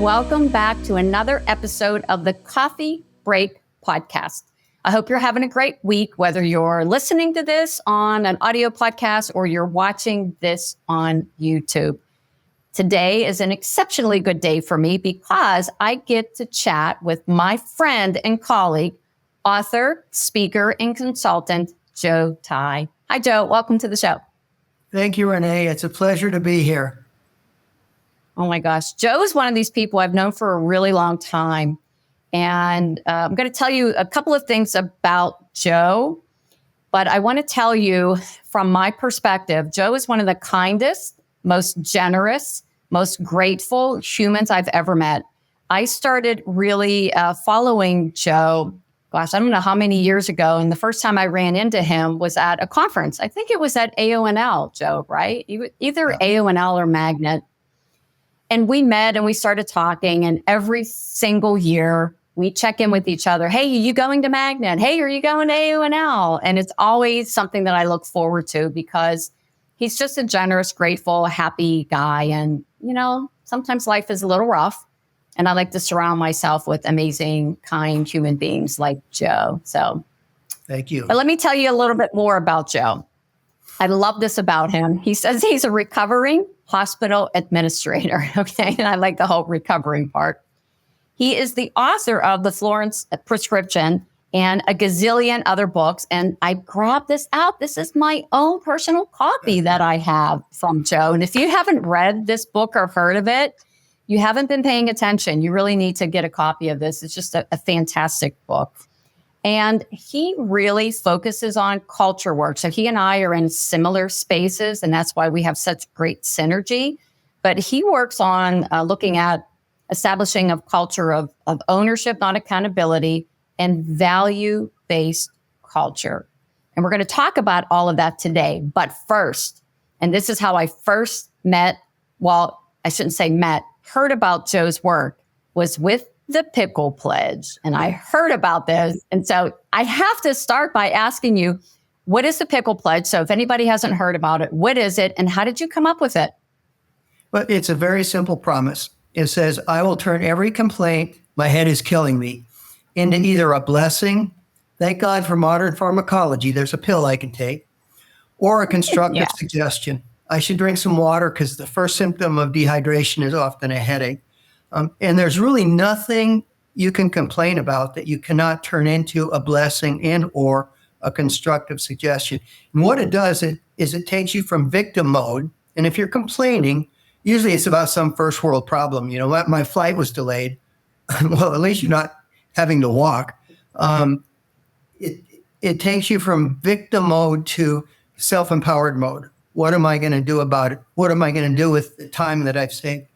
welcome back to another episode of the Coffee Break Podcast. I hope you're having a great week, whether you're listening to this on an audio podcast or you're watching this on YouTube. Today is an exceptionally good day for me because I get to chat with my friend and colleague, author, speaker, and consultant, Joe Tye. Hi, Joe. Welcome to the show. Thank you, Renee. It's a pleasure to be here. Oh my gosh. Joe is one of these people I've known for a really long time. And I'm going to tell you a couple of things about Joe, but I want to tell you from my perspective, Joe is one of the kindest, most generous, most grateful humans I've ever met. I started really following Joe, gosh, I don't know how many years ago. And the first time I ran into him was at a conference. I think it was at AONL, Joe, right? Either AONL or Magnet. And we met and we started talking, and every single year we check in with each other. Hey, are you going to Magnet? Hey, are you going to AONL? And it's always something that I look forward to because he's just a generous, grateful, happy guy. And, you know, sometimes life is a little rough, and I like to surround myself with amazing, kind human beings like Joe. So thank you. But let me tell you a little bit more about Joe. I love this about him. He says he's a recovering hospital administrator. Okay. And I like the whole recovering part. He is the author of The Florence Prescription and a gazillion other books. And I grabbed this out. This is my own personal copy that I have from Joe. And if you haven't read this book or heard of it, you haven't been paying attention. You really need to get a copy of this. It's just a fantastic book. And he really focuses on culture work. So he and I are in similar spaces, and that's why we have such great synergy. But he works on looking at establishing a culture of ownership, not accountability, and value-based culture. And we're going to talk about all of that today. But first, and this is how I first met, well, I shouldn't say met, heard about Joe's work, was with the Pickle Pledge. And I heard about this. And so I have to start by asking you, what is the Pickle Pledge? So if anybody hasn't heard about it, what is it? And how did you come up with it? Well, it's a very simple promise. It says, I will turn every complaint, my head is killing me, into either a blessing, thank God for modern pharmacology, there's a pill I can take, or a constructive suggestion. I should drink some water because the first symptom of dehydration is often a headache. And there's really nothing you can complain about that you cannot turn into a blessing and or a constructive suggestion. And what it does is it takes you from victim mode. And if you're complaining, usually it's about some first world problem. You know, my flight was delayed. Well, at least you're not having to walk. It takes you from victim mode to self-empowered mode. What am I going to do about it? What am I going to do with the time that I've saved?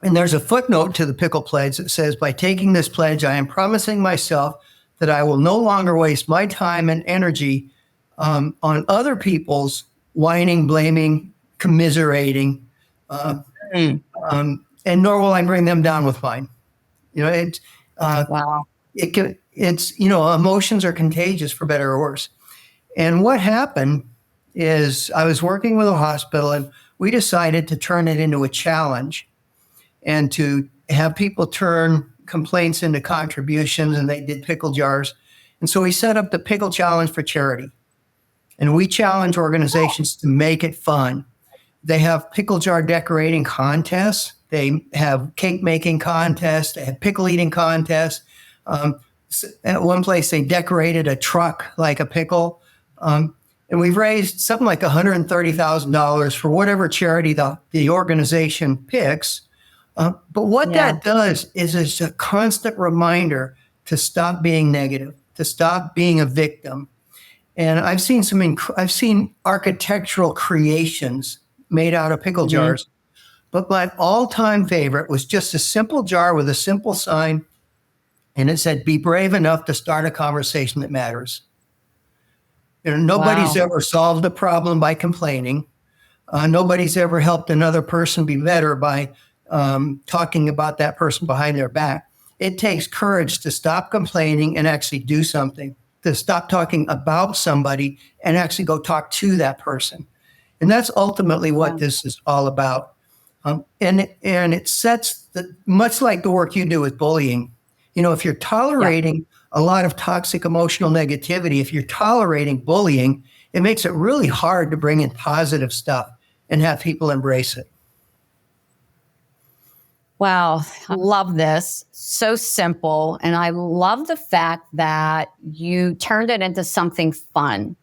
And there's a footnote to the Pickle Pledge that says, by taking this pledge, I am promising myself that I will no longer waste my time and energy on other people's whining, blaming, commiserating, and nor will I bring them down with mine. You know, Wow. It's, you know, emotions are contagious for better or worse. And what happened is I was working with a hospital and we decided to turn it into a challenge and to have people turn complaints into contributions, and they did pickle jars. And so we set up the Pickle Challenge for charity. And we challenge organizations to make it fun. They have pickle jar decorating contests. They have cake making contests. They have pickle eating contests. At one place, they decorated a truck like a pickle. And we've raised something like $130,000 for whatever charity the organization picks. But what that does is it's a constant reminder to stop being negative, to stop being a victim. And I've seen architectural creations made out of pickle jars. But my all-time favorite was just a simple jar with a simple sign, and it said, "Be brave enough to start a conversation that matters." You know, nobody's ever solved a problem by complaining. Nobody's ever helped another person be better by talking about that person behind their back. It takes courage to stop complaining and actually do something, to stop talking about somebody and actually go talk to that person. And that's ultimately what this is all about. And it sets much like the work you do with bullying. If you're tolerating a lot of toxic emotional negativity, if you're tolerating bullying, it makes it really hard to bring in positive stuff and have people embrace it. Wow, I love this. So simple. And I love the fact that you turned it into something fun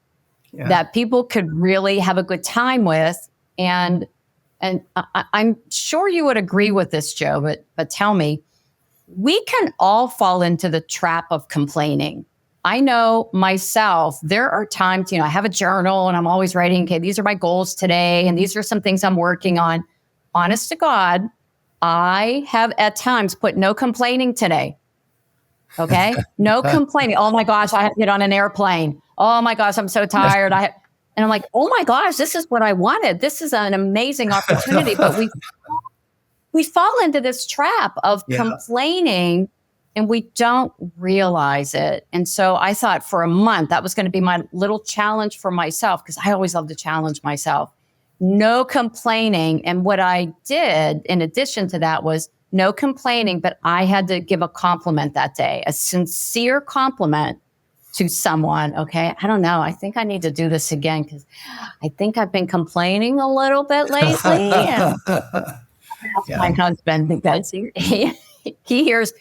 that people could really have a good time with. And I'm sure you would agree with this, Joe, but tell me, we can all fall into the trap of complaining. I know myself, there are times, I have a journal and I'm always writing, okay, these are my goals today. And these are some things I'm working on. Honest to God, I have at times put no complaining today. Okay. No complaining. Oh my gosh, I have to get on an airplane. Oh my gosh, I'm so tired. And I'm like, oh my gosh, this is what I wanted. This is an amazing opportunity. But we fall into this trap of complaining and we don't realize it. And so I thought for a month, that was going to be my little challenge for myself, because I always love to challenge myself. No complaining. And what I did in addition to that was no complaining, but I had to give a compliment that day, a sincere compliment to someone. Okay. I don't know. I think I need to do this again because I think I've been complaining a little bit lately. And my husband, because he hears,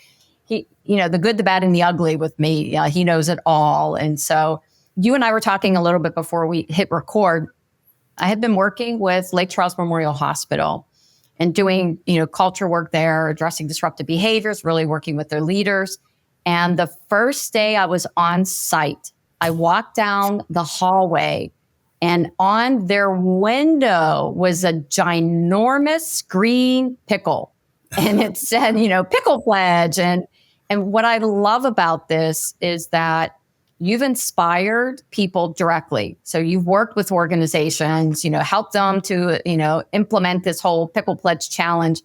the good, the bad, and the ugly with me. He knows it all. And so you and I were talking a little bit before we hit record. I had been working with Lake Charles Memorial Hospital and doing, culture work there, addressing disruptive behaviors, really working with their leaders. And the first day I was on site, I walked down the hallway and on their window was a ginormous green pickle. And it said, Pickle Pledge. And what I love about this is that you've inspired people directly. So you've worked with organizations, helped them to, implement this whole Pickle Pledge challenge.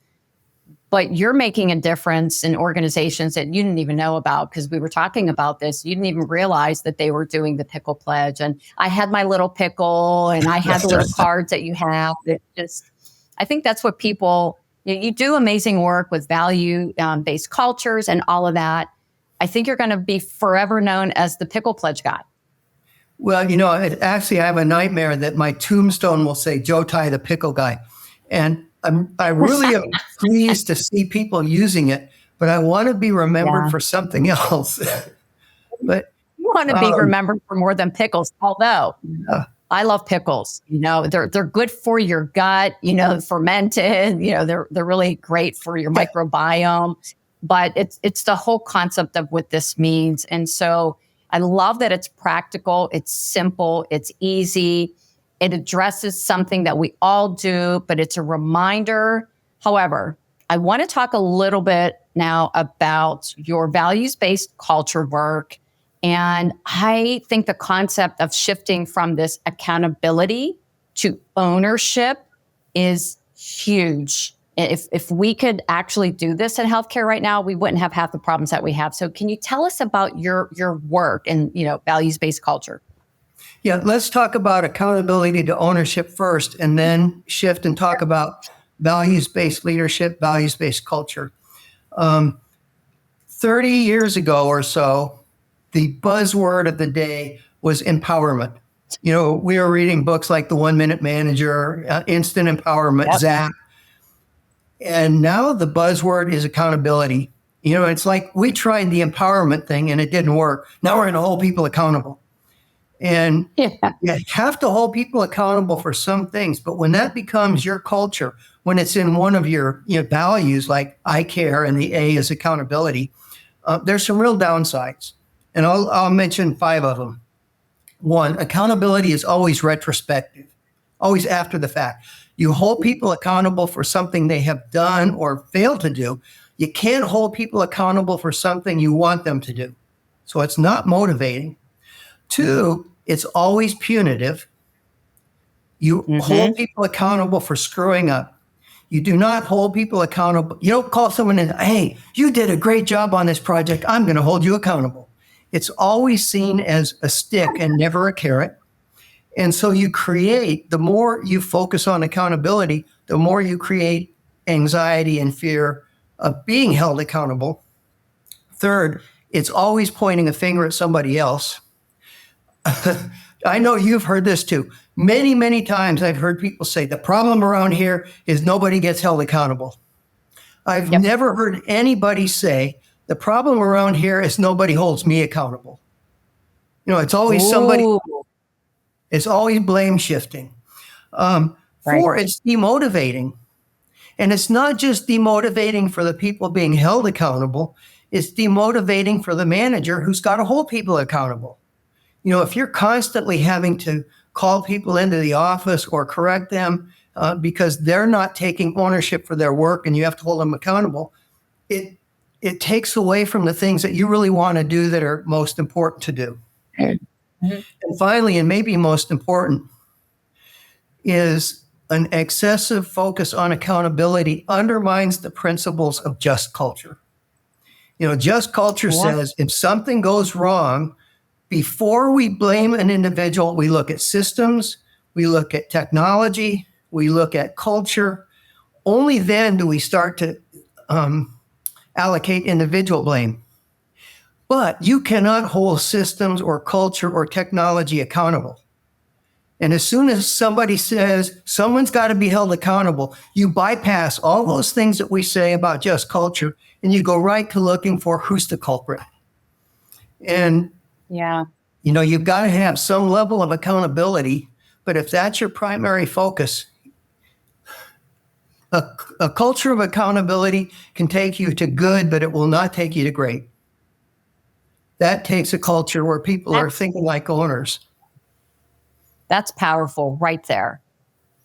But you're making a difference in organizations that you didn't even know about, because we were talking about this. You didn't even realize that they were doing the Pickle Pledge. And I had my little pickle and I had the little cards that you have. I think that's what people, you do amazing work with value-based cultures and all of that. I think you're going to be forever known as the Pickle Pledge guy. Well, actually, I have a nightmare that my tombstone will say Joe Tye, the pickle guy. And I really am pleased to see people using it, but I want to be remembered for something else. But you want to be remembered for more than pickles, although I love pickles. They're good for your gut, fermented, they're really great for your microbiome. But it's the whole concept of what this means. And so I love that it's practical, it's simple, it's easy. It addresses something that we all do, but it's a reminder. However, I want to talk a little bit now about your values-based culture work. And I think the concept of shifting from this accountability to ownership is huge. If we could actually do this in healthcare right now, we wouldn't have half the problems that we have. So can you tell us about your work and, values-based culture? Yeah, let's talk about accountability to ownership first, and then shift and talk about values-based leadership, values-based culture. 30 years ago or so, the buzzword of the day was empowerment. We were reading books like The 1 Minute Manager, Instant Empowerment, Zap. And now the buzzword is accountability. It's like we tried the empowerment thing and it didn't work. Now we're going to hold people accountable. And you have to hold people accountable for some things. But when that becomes your culture, when it's in one of your values, like I care and the A is accountability, there's some real downsides. And I'll mention 5 of them. 1, accountability is always retrospective, always after the fact. You hold people accountable for something they have done or failed to do. You can't hold people accountable for something you want them to do. So it's not motivating. 2, it's always punitive. You hold people accountable for screwing up. You do not hold people accountable. You don't call someone and, hey, you did a great job on this project. I'm going to hold you accountable. It's always seen as a stick and never a carrot. And so the more you focus on accountability, the more you create anxiety and fear of being held accountable. Third, it's always pointing a finger at somebody else. I know you've heard this too. Many, many times I've heard people say the problem around here is nobody gets held accountable. I've never heard anybody say the problem around here is nobody holds me accountable. It's always somebody. It's always blame shifting. Four, it's demotivating. And it's not just demotivating for the people being held accountable. It's demotivating for the manager who's got to hold people accountable. If you're constantly having to call people into the office or correct them because they're not taking ownership for their work and you have to hold them accountable, it takes away from the things that you really want to do that are most important to do. Mm-hmm. And finally, and maybe most important, is an excessive focus on accountability undermines the principles of just culture. Just culture says if something goes wrong, before we blame an individual, we look at systems, we look at technology, we look at culture. Only then do we start to allocate individual blame. But you cannot hold systems or culture or technology accountable. And as soon as somebody says someone's got to be held accountable, you bypass all those things that we say about just culture and you go right to looking for who's the culprit. And you've got to have some level of accountability, but if that's your primary focus, a culture of accountability can take you to good, but it will not take you to great. That takes a culture where people are thinking like owners. That's powerful right there.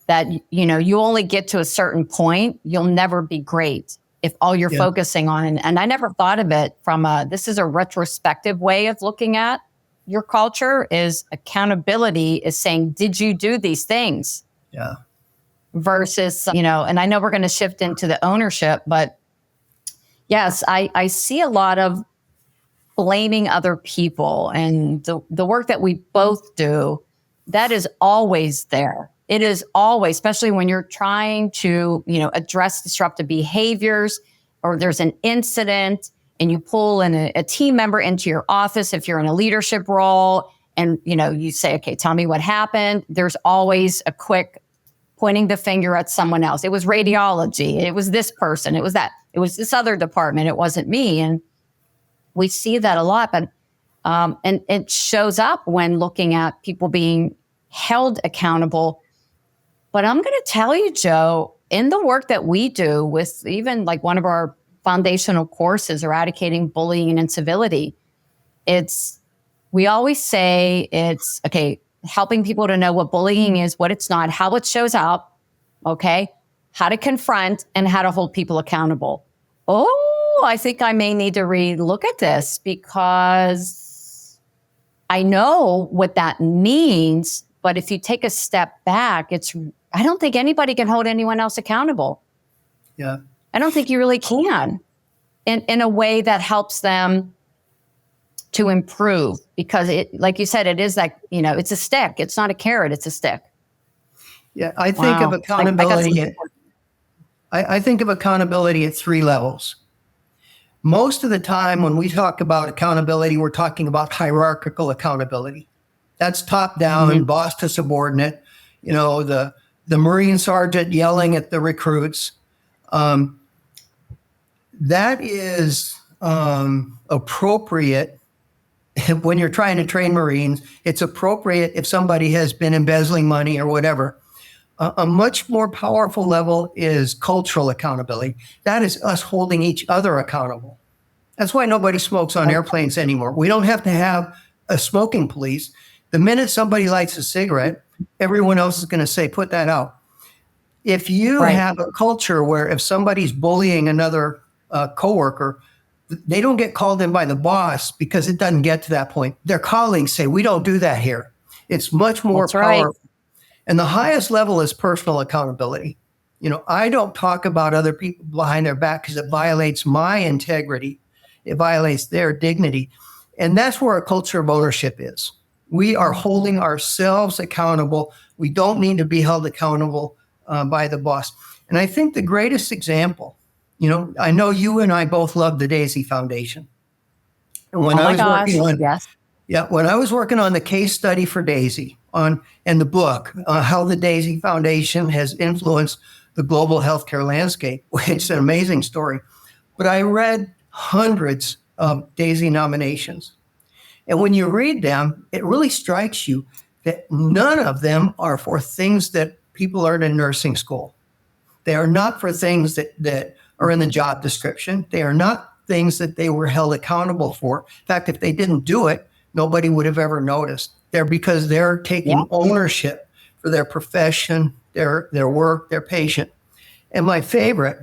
That, you only get to a certain point. You'll never be great if all you're focusing on. And I never thought of it from this is a retrospective way of looking at your culture. Is accountability is saying, did you do these things? Yeah. Versus, and I know we're going to shift into the ownership, but yes, I see a lot of blaming other people, and the work that we both do, that is always there. It is always, especially when you're trying to, address disruptive behaviors, or there's an incident and you pull in a team member into your office if you're in a leadership role, and, you say, okay, tell me what happened. There's always a quick pointing the finger at someone else. It was radiology. It was this person. It was that. It was this other department. It wasn't me. And we see that a lot, but and it shows up when looking at people being held accountable. But I'm going to tell you, Joe, in the work that we do with even like one of our foundational courses, Eradicating Bullying and Incivility, we always say it's, okay, helping people to know what bullying is, what it's not, how it shows up, okay, how to confront, and how to hold people accountable. Oh, I think I may need to relook at this, because I know what that means. But if you take a step back, I don't think anybody can hold anyone else accountable. Yeah. I don't think you really can in a way that helps them to improve, because like you said, it is like, it's a stick. It's not a carrot. It's a stick. Yeah. I think of accountability. I think of accountability at three levels. Most of the time when we talk about accountability, we're talking about hierarchical accountability. That's top down and boss to subordinate, the Marine sergeant yelling at the recruits. That is appropriate when you're trying to train Marines. It's appropriate if somebody has been embezzling money or whatever. A much more powerful level is cultural accountability. That is us holding each other accountable. That's why nobody smokes on airplanes anymore. We don't have to have a smoking police. The minute somebody lights a cigarette, everyone else is going to say, put that out. If you have a culture where if somebody's bullying another coworker, they don't get called in by the boss because it doesn't get to that point. Their colleagues say, we don't do that here. It's much more powerful. And the highest level is personal accountability. I don't talk about other people behind their back because it violates my integrity. It violates their dignity. And that's where a culture of ownership is. We are holding ourselves accountable. We don't need to be held accountable by the boss. And I think the greatest example, I know you and I both love the Daisy Foundation. And when Oh I my was gosh. working on, Yes. yeah, when I was working on the case study for Daisy and the book, how the Daisy Foundation has influenced the global healthcare landscape, which is an amazing story. But I read hundreds of Daisy nominations. And when you read them, it really strikes you that none of them are for things that people learn in nursing school. They are not for things that are in the job description. They are not things that they were held accountable for. In fact, if they didn't do it, nobody would have ever noticed. They're because they're taking ownership for their profession, their work, their patient. And my favorite,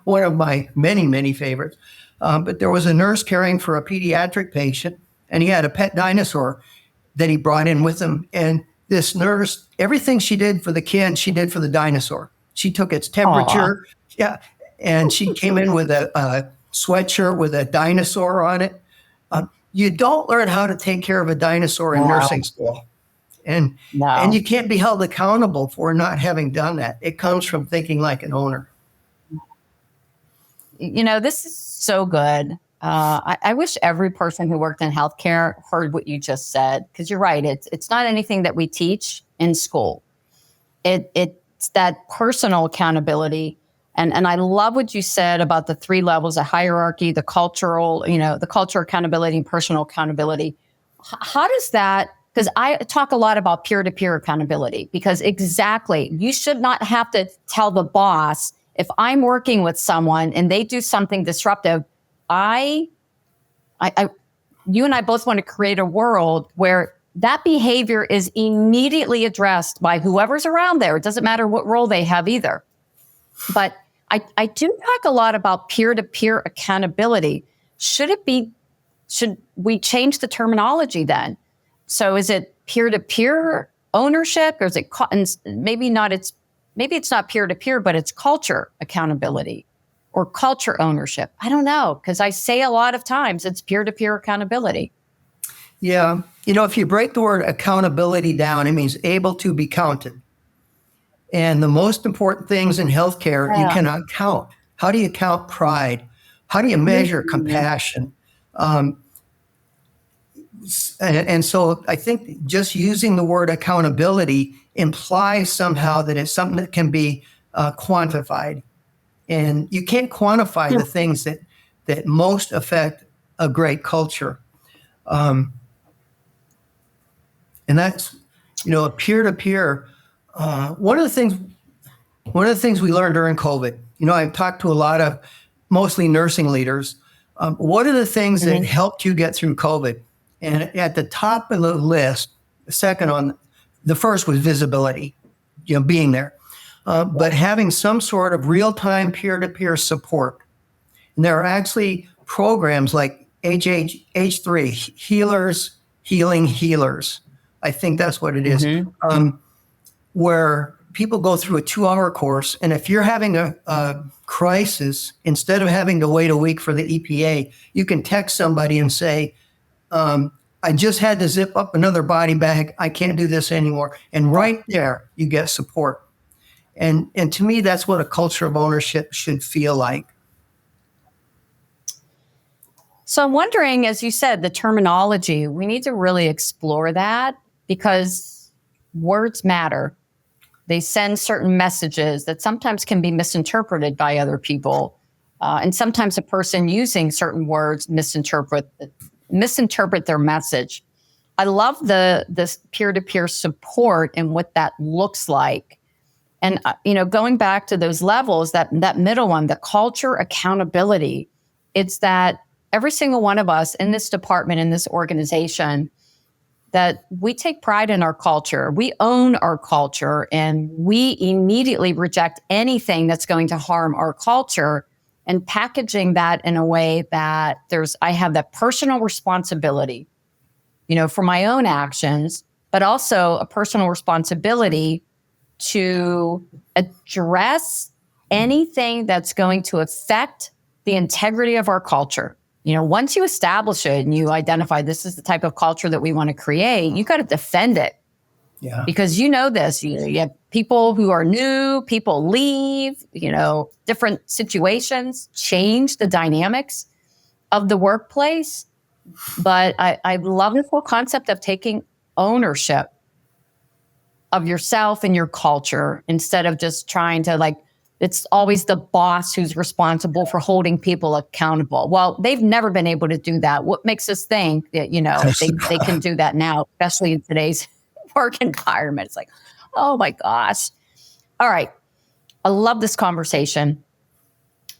one of my many, many favorites, but there was a nurse caring for a pediatric patient, and he had a pet dinosaur that he brought in with him. And this nurse, everything she did for the kid, she did for the dinosaur. She took its temperature. Aw. Yeah. And she came in with a sweatshirt with a dinosaur on it. You don't learn how to take care of a dinosaur in Wow. nursing school. And No. you can't be held accountable for not having done that. It comes from thinking like an owner. This is so good. I wish every person who worked in healthcare heard what you just said, because you're right. It's not anything that we teach in school. It's that personal accountability. And I love what you said about the 3 levels of hierarchy, the cultural, the culture accountability and personal accountability. How does that, because I talk a lot about peer-to-peer accountability, because exactly, you should not have to tell the boss, if I'm working with someone and they do something disruptive, you and I both want to create a world where that behavior is immediately addressed by whoever's around there. It doesn't matter what role they have either. But I do talk a lot about peer-to-peer accountability. Should we change the terminology then? So is it peer-to-peer ownership, or is it maybe it's not peer-to-peer, but it's culture accountability or culture ownership? I don't know, because I say a lot of times it's peer-to-peer accountability. Yeah. If you break the word accountability down, it means able to be counted. And the most important things in healthcare, you cannot count. How do you count pride? How do you measure compassion? And so I think just using the word accountability implies somehow that it's something that can be quantified. And you can't quantify the things that most affect a great culture. And that's, a peer-to-peer. One of the things we learned during COVID, I've talked to a lot of mostly nursing leaders. What are the things that helped you get through COVID? And at the top of the list, the first was visibility, being there, but having some sort of real-time peer-to-peer support. And there are actually programs like H3, Healers, Healing Healers. I think that's what it is, where people go through a 2-hour course. And if you're having a crisis, instead of having to wait a week for the EPA, you can text somebody and say, I just had to zip up another body bag. I can't do this anymore. And right there, you get support. And to me, that's what a culture of ownership should feel like. So I'm wondering, as you said, the terminology, we need to really explore that, because words matter. They send certain messages that sometimes can be misinterpreted by other people. And sometimes a person using certain words misinterpret their message. I love this peer-to-peer support and what that looks like. And, going back to those levels, that middle one, the culture accountability, it's that every single one of us in this department, in this organization, that we take pride in our culture. We own our culture, and we immediately reject anything that's going to harm our culture, and packaging that in a way that I have that personal responsibility, for my own actions, but also a personal responsibility to address anything that's going to affect the integrity of our culture. Once you establish it and you identify this is the type of culture that we want to create, you got to defend it. Yeah. Because this, you have people who are new, people leave, different situations change the dynamics of the workplace. But I love this whole concept of taking ownership of yourself and your culture instead of just trying to it's always the boss who's responsible for holding people accountable. Well, they've never been able to do that. What makes us think that, they can do that now, especially in today's work environment? It's like, oh my gosh. All right. I love this conversation.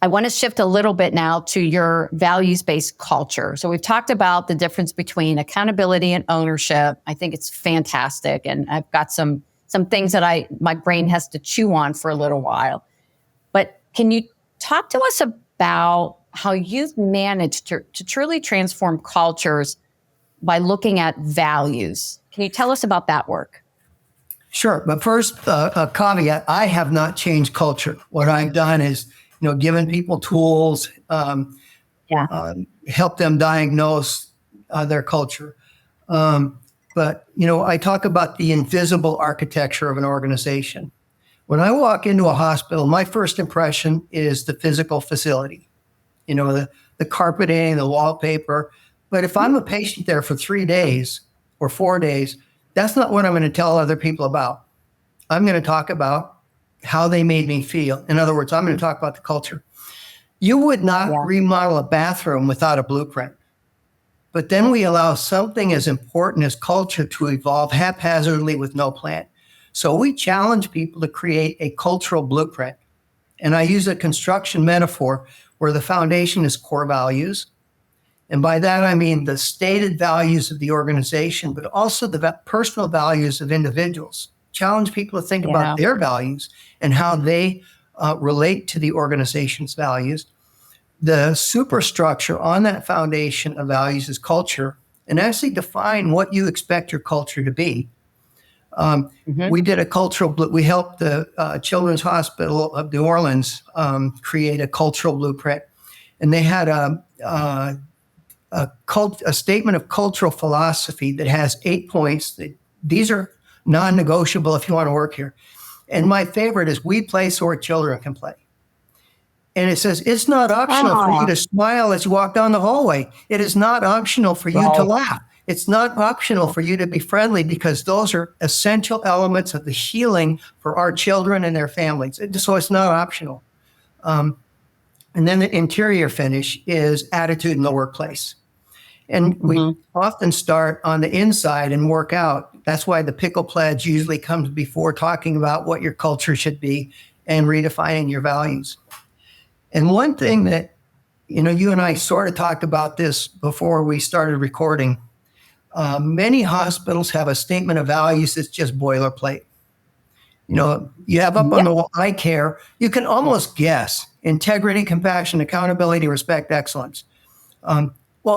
I want to shift a little bit now to your values-based culture. So we've talked about the difference between accountability and ownership. I think it's fantastic. And I've got some things that my brain has to chew on for a little while. But can you talk to us about how you've managed to truly transform cultures by looking at values? Can you tell us about that work? Sure. But first, a caveat, I have not changed culture. What I've done is, given people tools, help them diagnose their culture. But I talk about the invisible architecture of an organization. When I walk into a hospital, my first impression is the physical facility, the carpeting, the wallpaper. But if I'm a patient there for 3 days or 4 days, that's not what I'm going to tell other people about. I'm going to talk about how they made me feel. In other words, I'm going to talk about the culture. You would not remodel a bathroom without a blueprint. But then we allow something as important as culture to evolve haphazardly with no plan. So we challenge people to create a cultural blueprint. And I use a construction metaphor where the foundation is core values. And by that, I mean the stated values of the organization, but also the personal values of individuals. Challenge people to think about their values and how they relate to the organization's values. The superstructure on that foundation of values is culture, and actually define what you expect your culture to be. We did a cultural, we helped the Children's Hospital of New Orleans create a cultural blueprint. And they had a statement of cultural philosophy that has 8 points. These are non-negotiable if you want to work here. And my favorite is, we play so our children can play. And it says, it's not optional for you to smile as you walk down the hallway. It is not optional for you to laugh. It's not optional for you to be friendly, because those are essential elements of the healing for our children and their families. So it's not optional. And then the interior finish is attitude in the workplace. And we often start on the inside and work out. That's why the Pickle Pledge usually comes before talking about what your culture should be and redefining your values. And one thing that, you and I sort of talked about this before we started recording. Many hospitals have a statement of values that's just boilerplate. You have up on the wall, I care. You can almost guess: integrity, compassion, accountability, respect, excellence.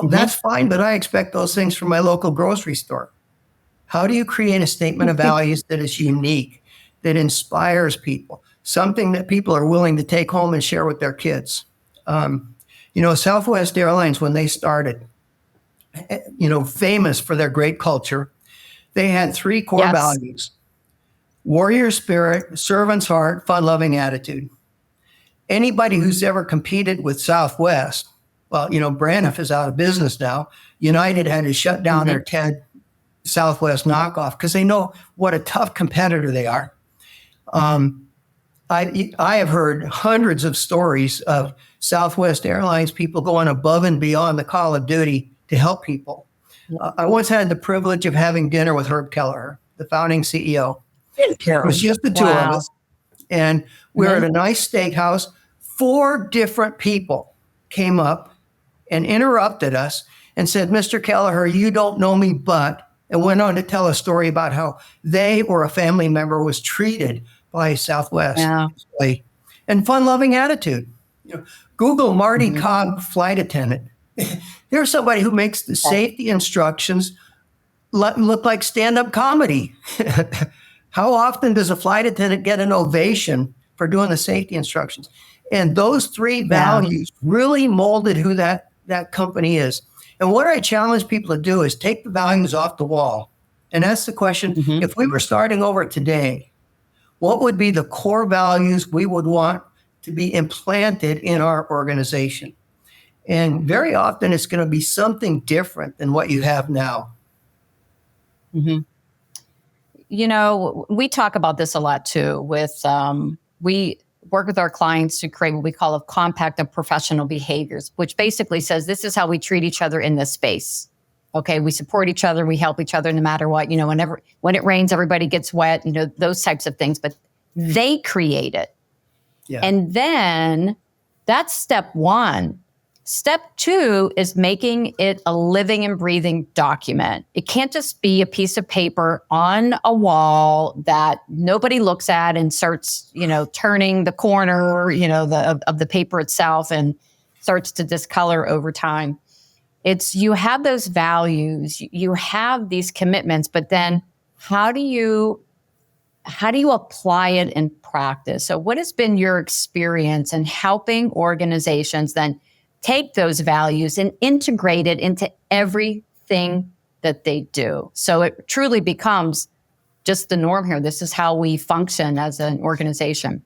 That's fine, but I expect those things from my local grocery store. How do you create a statement of values that is unique, that inspires people, something that people are willing to take home and share with their kids? Southwest Airlines, when they started, famous for their great culture, they had 3 core values: warrior spirit, servant's heart, fun-loving attitude. Anybody who's ever competed with Southwest, Braniff is out of business now. United had to shut down their TED Southwest knockoff because they know what a tough competitor they are. I have heard hundreds of stories of Southwest Airlines people going above and beyond the call of duty to help people. I once had the privilege of having dinner with Herb Kelleher, the founding CEO. It was just the two of us. And we were at a nice steakhouse. 4 different people came up and interrupted us and said, "Mr. Kelleher, you don't know me, but," and went on to tell a story about how they or a family member was treated by Southwest. And fun-loving attitude. Google Marty Cobb flight attendant. Here's somebody who makes the safety instructions look like stand-up comedy. How often does a flight attendant get an ovation for doing the safety instructions? And those 3 values really molded who that company is. And what I challenge people to do is take the values off the wall and ask the question, if we were starting over today, What would be the core values we would want to be implanted in our organization? And very often it's going to be something different than what you have now. Mm-hmm. We talk about this a lot too. We work with our clients to create what we call a compact of professional behaviors, which basically says this is how we treat each other in this space. Okay, we support each other, we help each other no matter what. When it rains, everybody gets wet. Those types of things. But they create it, and then that's step one. Step two is making it a living and breathing document. It can't just be a piece of paper on a wall that nobody looks at and starts, turning the corner, of the paper itself and starts to discolor over time. It's you have those values, you have these commitments, but then how do you apply it in practice? So what has been your experience in helping organizations then take those values and integrate it into everything that they do? So it truly becomes just the norm here. This is how we function as an organization.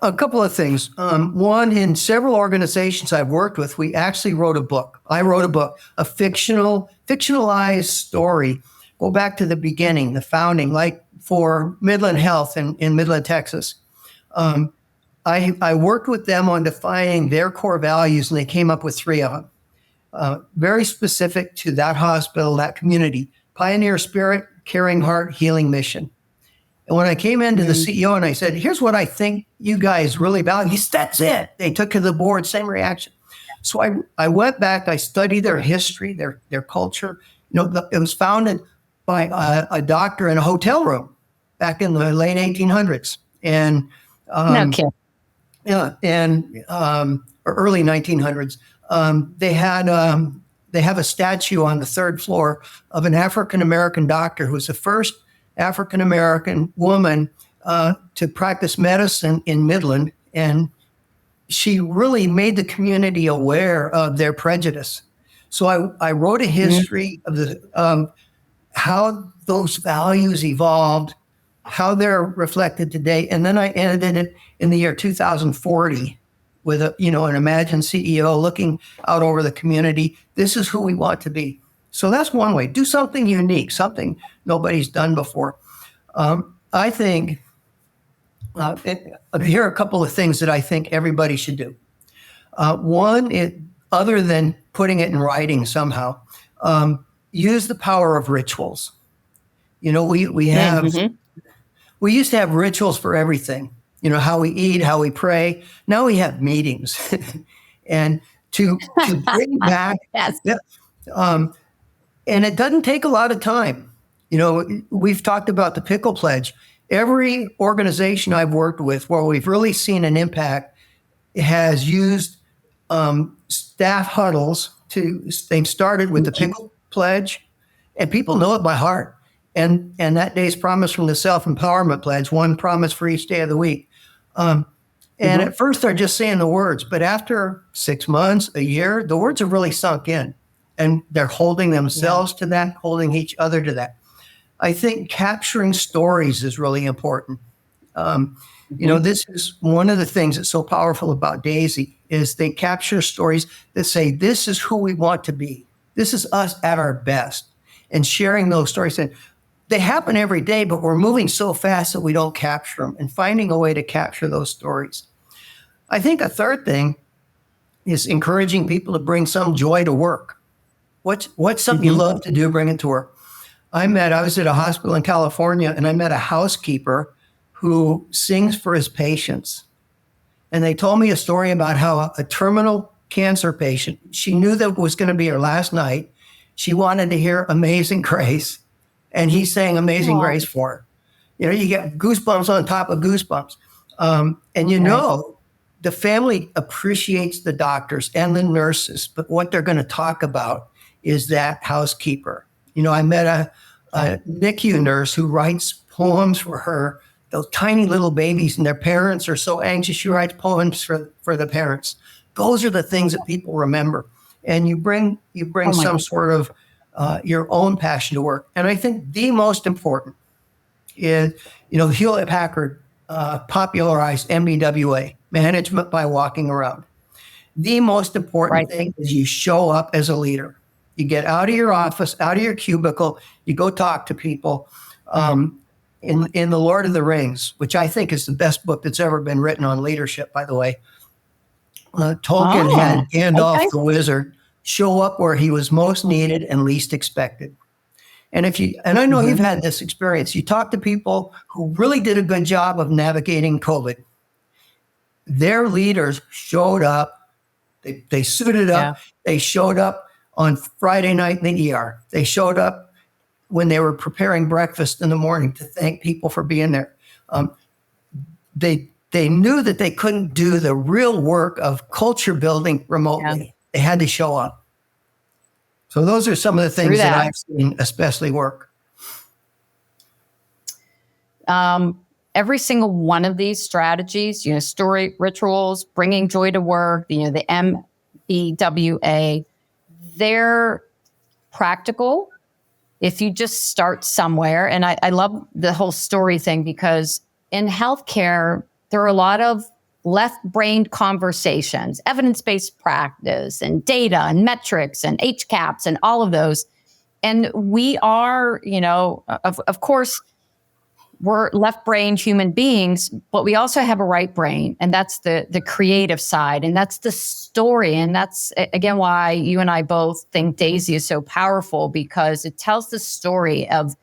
A couple of things. One, in several organizations I've worked with, we actually wrote a book. I wrote a book, a fictionalized story. Go back to the beginning, the founding, like for Midland Health in Midland, Texas. I worked with them on defining their core values, and they came up with 3 of them. Very specific to that hospital, that community: pioneer spirit, caring heart, healing mission. And when I came into the CEO and I said, here's what I think you guys really value, he said, that's it. They took to the board, same reaction. So I went back, I studied their history, their culture. It was founded by a doctor in a hotel room back in the late 1800s. And No kidding. yeah, and or early 1900s. They have a statue on the 3rd floor of an African-American doctor who was the first African-American woman to practice medicine in Midland. And she really made the community aware of their prejudice. So I wrote a history of how those values evolved, how they're reflected today. And then I edited it in the year 2040 with an imagined CEO looking out over the community. This is who we want to be. So that's one way. Do something unique, something nobody's done before. I think here are a couple of things that I think everybody should do. One, other than putting it in writing somehow, use the power of rituals. We have we used to have rituals for everything. How we eat, how we pray. Now we have meetings, and to bring back. Yes. And it doesn't take a lot of time. We've talked about the Pickle Pledge. Every organization I've worked with where we've really seen an impact has used staff huddles they've started with the Pickle Pledge, and people know it by heart. And that day's promise from the Self-Empowerment Pledge, 1 promise for each day of the week. And at first they're just saying the words, but after 6 months, a year, the words have really sunk in. And they're holding themselves to that, holding each other to that. I think capturing stories is really important. This is one of the things that's so powerful about Daisy is they capture stories that say, this is who we want to be. This is us at our best. And sharing those stories. And they happen every day, but we're moving so fast that we don't capture them, and finding a way to capture those stories. I think a third thing is encouraging people to bring some joy to work. What's something you love to do? Bring it to work. I was at a hospital in California, and I met a housekeeper who sings for his patients. And they told me a story about how a terminal cancer patient, she knew that was going to be her last night. She wanted to hear Amazing Grace, and he sang Amazing Grace for her. You get goosebumps on top of goosebumps. The family appreciates the doctors and the nurses, but what they're going to talk about is that housekeeper. I met a NICU nurse who writes poems for her, those tiny little babies, and their parents are so anxious. She writes poems for the parents. Those are the things that people remember. And you bring some sort of your own passion to work. And I think the most important is, Hewlett Packard popularized MBWA, management by walking around. The most important Right. thing is you show up as a leader. You get out of your office, out of your cubicle, you go talk to people. In The Lord of the Rings, which I think is the best book that's ever been written on leadership, by the way, Tolkien had Gandalf Okay. the wizard show up where he was most needed and least expected. And I know you've had this experience, you talk to people who really did a good job of navigating COVID. Their leaders showed up, they suited up, Yeah. they showed up on Friday night in the ER. They showed up when they were preparing breakfast in the morning to thank people for being there. They knew that they couldn't do the real work of culture building remotely. Yeah. They had to show up. So those are some of the things that I've seen especially work. Every single one of these strategies, story, rituals, bringing joy to work, the MBWA, they're practical if you just start somewhere. And I love the whole story thing, because in healthcare, there are a lot of left-brained conversations, evidence-based practice and data and metrics and HCAPs and all of those. And we are, of course, we're left-brained human beings, but we also have a right brain, and that's the creative side, and that's the story. And that's, again, why you and I both think Daisy is so powerful, because it tells the story of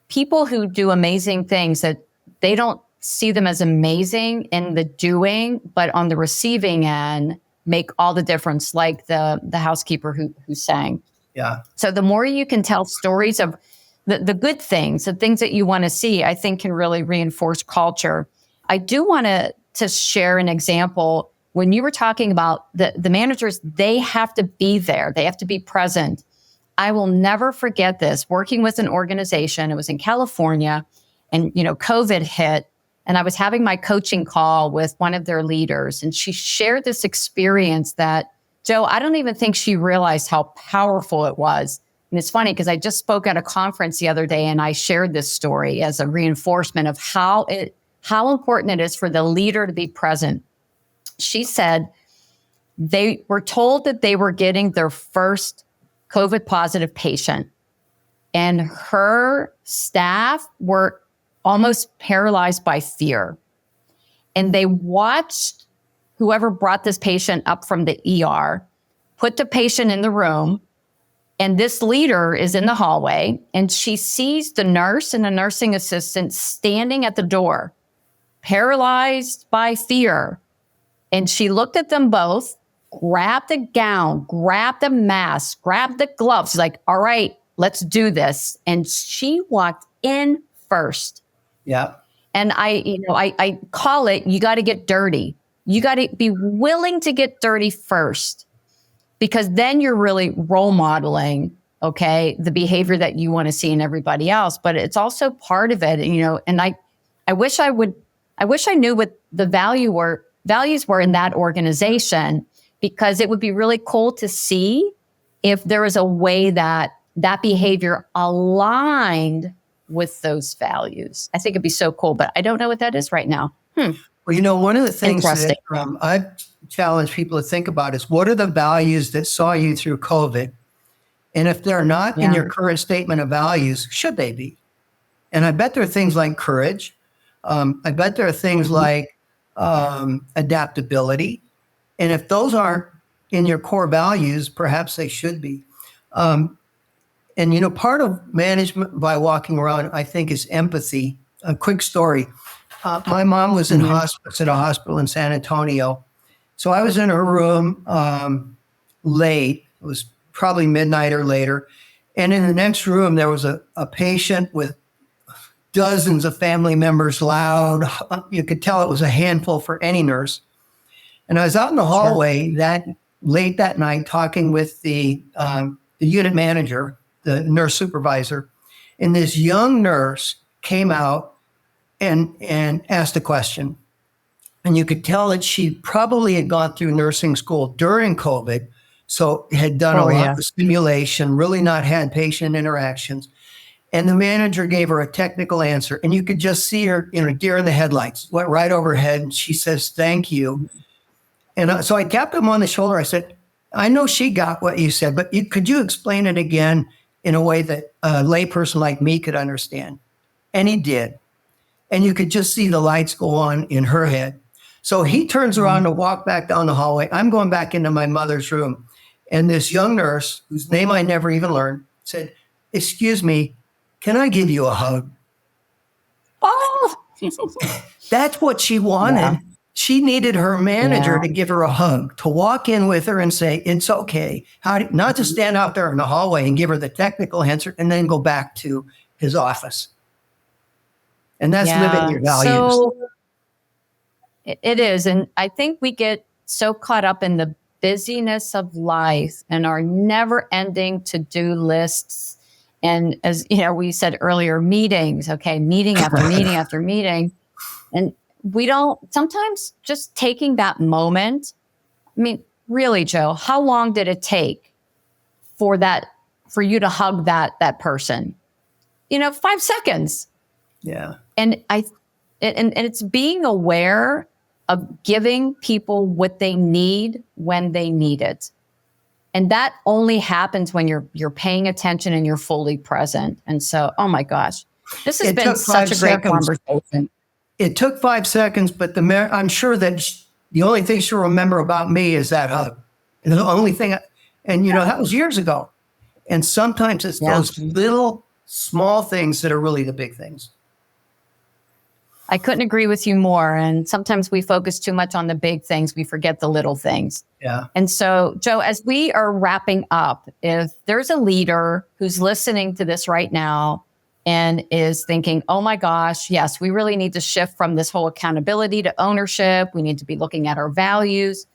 people who do amazing things that they don't see them as amazing in the doing, but on the receiving end, make all the difference, like the housekeeper who sang. Yeah. So the more you can tell stories of the good things, the things that you want to see, I think can really reinforce culture. I do want to share an example. When you were talking about the managers, they have to be there. They have to be present. I will never forget this. Working with an organization, it was in California, and COVID hit, and I was having my coaching call with one of their leaders, and she shared this experience that, Joe, I don't even think she realized how powerful it was. And it's funny because I just spoke at a conference the other day, and I shared this story as a reinforcement of how important it is for the leader to be present. She said they were told that they were getting their first COVID positive patient, and her staff were almost paralyzed by fear. And they watched whoever brought this patient up from the ER, put the patient in the room, and this leader is in the hallway, and she sees the nurse and a nursing assistant standing at the door, paralyzed by fear. And she looked at them both, grabbed the gown, grabbed the mask, grabbed the gloves. She's like, all right, let's do this. And she walked in first. Yeah. And I call it, you got to get dirty. You got to be willing to get dirty first, because then you're really role modeling, okay, the behavior that you want to see in everybody else. But it's also part of it, and I wish I knew what the values were in that organization, because it would be really cool to see if there was a way that behavior aligned with those values. I think it'd be so cool, but I don't know what that is right now. Well, one of the things that I challenge people to think about is, what are the values that saw you through COVID? And if they're not in your current statement of values, should they be? And I bet there are things like courage. I bet there are things like adaptability. And if those aren't in your core values, perhaps they should be. And part of management by walking around, I think, is empathy. A quick story. My mom was in hospice at a hospital in San Antonio. So I was in her room late. It was probably midnight or later. And in the next room, there was a patient with dozens of family members loud. You could tell it was a handful for any nurse. And I was out in the hallway late that night talking with the unit manager, the nurse supervisor, and this young nurse came out and asked a question. And you could tell that she probably had gone through nursing school during COVID, so had done a lot of simulation, really not had patient interactions. And the manager gave her a technical answer, and you could just see her, deer in the headlights, went right over her head. And she says, "Thank you." And so I tapped him on the shoulder. I said, "I know she got what you said, but could you explain it again in a way that a layperson like me could understand?" And he did. And you could just see the lights go on in her head. So he turns around to walk back down the hallway. I'm going back into my mother's room. And this young nurse, whose name I never even learned, said, "Excuse me, can I give you a hug?" Oh, That's what she wanted. Yeah. She needed her manager Yeah. to give her a hug, to walk in with her and say, "It's okay." Not to stand out there in the hallway and give her the technical answer and then go back to his office. And that's living your values. So it is. And I think we get so caught up in the busyness of life and our never ending to-do lists. And as we said earlier, meetings, meeting after meeting after meeting. And we don't sometimes just taking that moment. I mean, really, Joe, how long did it take for you to hug that person? 5 seconds. Yeah. And it's being aware of giving people what they need when they need it. And that only happens when you're paying attention and you're fully present. And so, oh my gosh, this has been such a great conversation. It took 5 seconds, but I'm sure that the only thing she'll remember about me is that hug. And the only thing, that was years ago. And sometimes it's those little small things that are really the big things. I couldn't agree with you more. And sometimes we focus too much on the big things. We forget the little things. Yeah. And so, Joe, as we are wrapping up, if there's a leader who's listening to this right now and is thinking, oh my gosh, yes, we really need to shift from this whole accountability to ownership. We need to be looking at our values.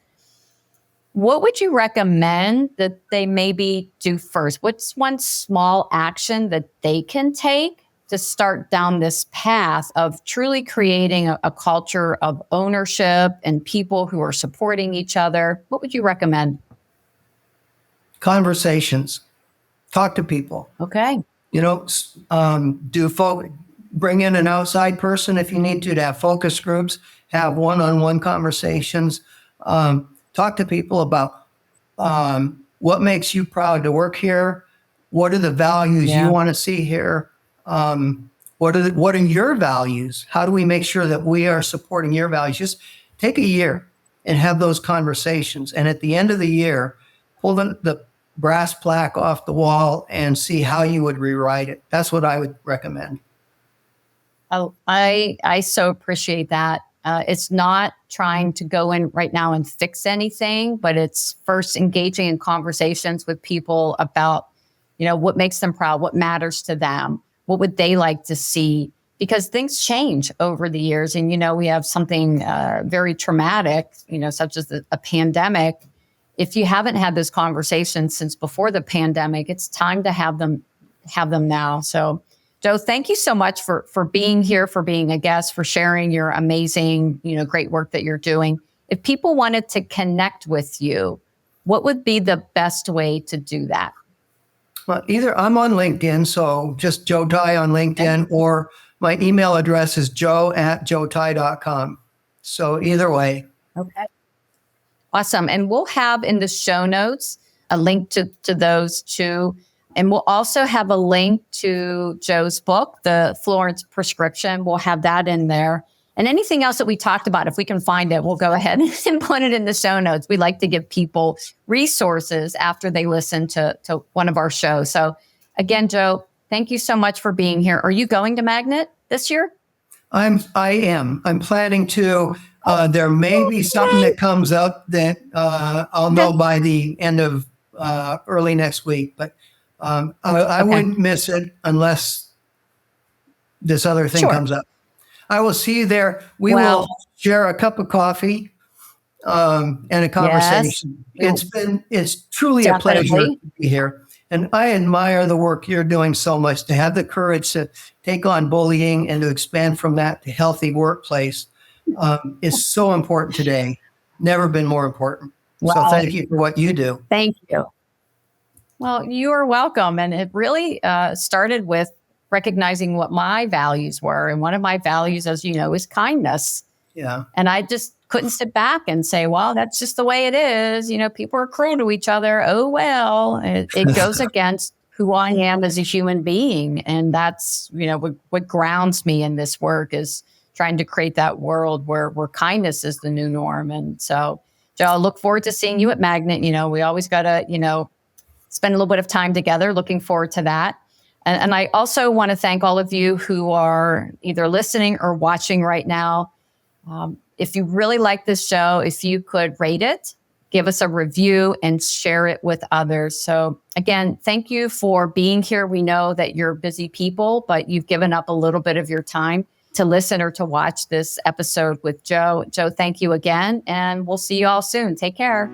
What would you recommend that they maybe do first? What's one small action that they can take to start down this path of truly creating a culture of ownership and people who are supporting each other? What would you recommend? Conversations. Talk to people. Okay. Bring in an outside person if you need to have focus groups, have one-on-one conversations. Talk to people about what makes you proud to work here. What are the values you want to see here? What are your values? How do we make sure that we are supporting your values? Just take a year and have those conversations. And at the end of the year, pull the brass plaque off the wall and see how you would rewrite it. That's what I would recommend. Oh, I so appreciate that. It's not trying to go in right now and fix anything, but it's first engaging in conversations with people about, what makes them proud, what matters to them. What would they like to see? Because things change over the years. And, we have something very traumatic, such as a pandemic. If you haven't had this conversation since before the pandemic, it's time to have them now. So, Joe, thank you so much for being here, for being a guest, for sharing your amazing, great work that you're doing. If people wanted to connect with you, what would be the best way to do that? Well, either I'm on LinkedIn, so just Joe Tye on LinkedIn, or my email address is joe@joetye.com. So either way. Okay. Awesome. And we'll have in the show notes a link to those two. And we'll also have a link to Joe's book, The Florence Prescription. We'll have that in there. And anything else that we talked about, if we can find it, we'll go ahead and put it in the show notes. We like to give people resources after they listen to one of our shows. So again, Joe, thank you so much for being here. Are you going to Magnet this year? I am. I'm planning to. There may be something that comes up that I'll know by the end of early next week. But I wouldn't miss it unless this other thing comes up. I will see you there. We will share a cup of coffee and a conversation. Yes. It's truly a pleasure to be here. And I admire the work you're doing so much. To have the courage to take on bullying and to expand from that to healthy workplace is so important today. Never been more important. Wow. So thank you for what you do. Thank you. Well, you are welcome. And it really started with recognizing what my values were. And one of my values, as you know, is kindness. Yeah. And I just couldn't sit back and say, well, that's just the way it is. People are cruel to each other. Oh, well, it goes against who I am as a human being. And that's, what grounds me in this work is trying to create that world where kindness is the new norm. And so, Joe, I look forward to seeing you at Magnet. We always got to, spend a little bit of time together. Looking forward to that. And I also want to thank all of you who are either listening or watching right now. If you really like this show, if you could rate it, give us a review and share it with others. So again, thank you for being here. We know that you're busy people, but you've given up a little bit of your time to listen or to watch this episode with Joe. Joe, thank you again. And we'll see you all soon. Take care.